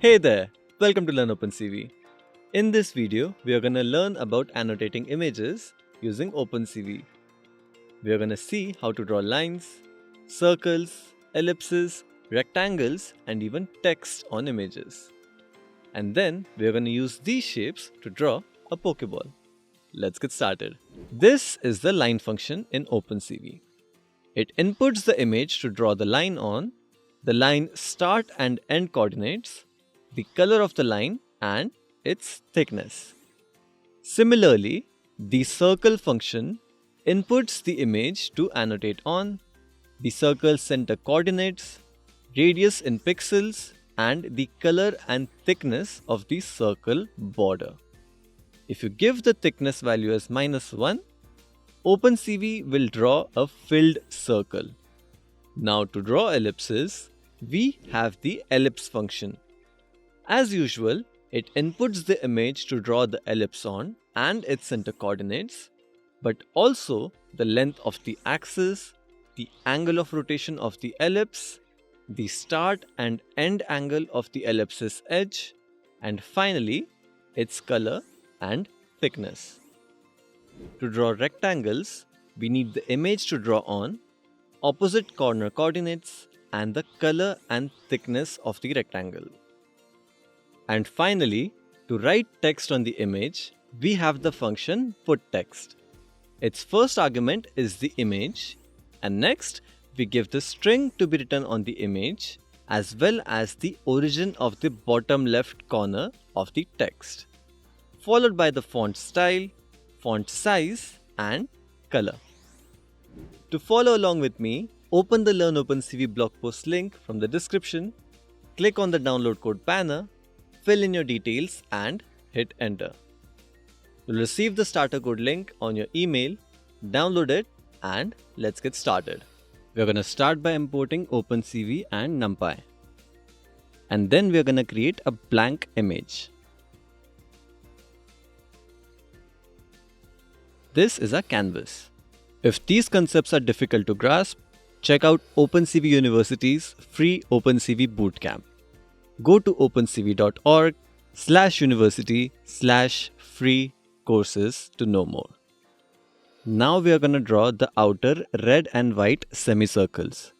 Hey there, welcome to Learn OpenCV. In this video, we are going to learn about annotating images using OpenCV. We are going to see how to draw lines, circles, ellipses, rectangles, and even text on images. And then we are going to use these shapes to draw a Pokeball. Let's get started. This is the line function in OpenCV. It inputs the image to draw the line on, the line start and end coordinates, the color of the line and its thickness. Similarly, the circle function inputs the image to annotate on, the circle center coordinates, radius in pixels, and the color and thickness of the circle border. If you give the thickness value as -1, OpenCV will draw a filled circle. Now to draw ellipses, we have the ellipse function. As usual, it inputs the image to draw the ellipse on and its center coordinates, but also the length of the axis, the angle of rotation of the ellipse, the start and end angle of the ellipse's edge, and finally, its color and thickness. To draw rectangles, we need the image to draw on, opposite corner coordinates, and the color and thickness of the rectangle. And finally, to write text on the image, we have the function putText. Its first argument is the image, and next we give the string to be written on the image as well as the origin of the bottom left corner of the text, followed by the font style, font size, and color. To follow along with me, open the Learn OpenCV blog post link from the description, click on the download code banner, fill in your details and hit enter. You'll receive the starter code link on your email, download it and let's get started. We're going to start by importing OpenCV and NumPy. And then we're going to create a blank image. This is a canvas. If these concepts are difficult to grasp, check out OpenCV University's free OpenCV Bootcamp. Go to openCV.org/university/free courses to know more. Now we are going to draw the outer red and white semicircles.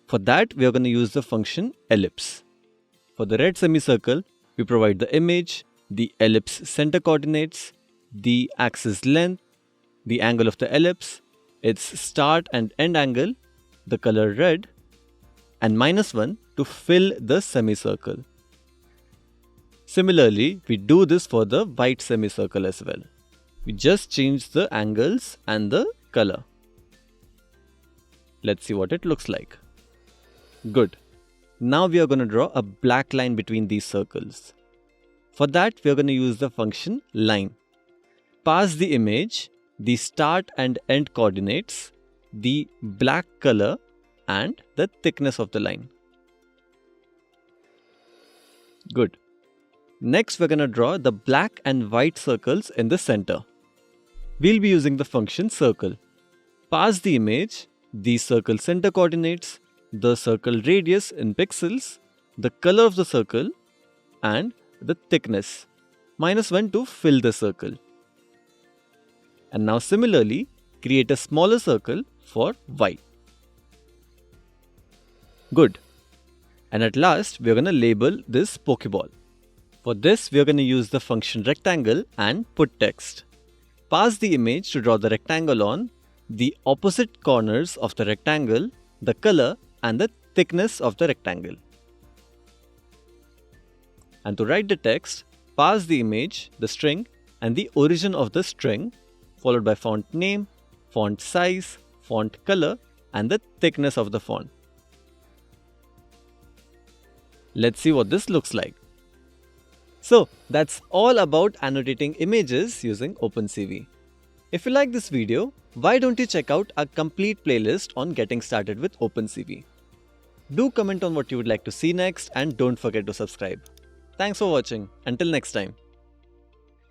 For that, we are going to use the function ellipse. For the red semicircle, we provide the image, the ellipse center coordinates, the axis length, the angle of the ellipse, its start and end angle, the color red, and -1 to fill the semicircle. Similarly, we do this for the white semicircle as well. We just change the angles and the color. Let's see what it looks like. Good. Now we are going to draw a black line between these circles. For that, we are going to use the function line. Pass the image, the start and end coordinates, the black color, and the thickness of the line. Good. Next, we're going to draw the black and white circles in the center. We'll be using the function circle. Pass the image, the circle center coordinates, the circle radius in pixels, the color of the circle, and the thickness, -1 to fill the circle. And now similarly, create a smaller circle for white. Good. And at last, we're going to label this Pokeball. For this, we are going to use the function rectangle and putText. Pass the image to draw the rectangle on, the opposite corners of the rectangle, the color, and the thickness of the rectangle. And to write the text, pass the image, the string, and the origin of the string, followed by font name, font size, font color, and the thickness of the font. Let's see what this looks like. So that's all about annotating images using OpenCV. If you like this video, why don't you check out our complete playlist on getting started with OpenCV. Do comment on what you would like to see next and don't forget to subscribe. Thanks for watching. Until next time.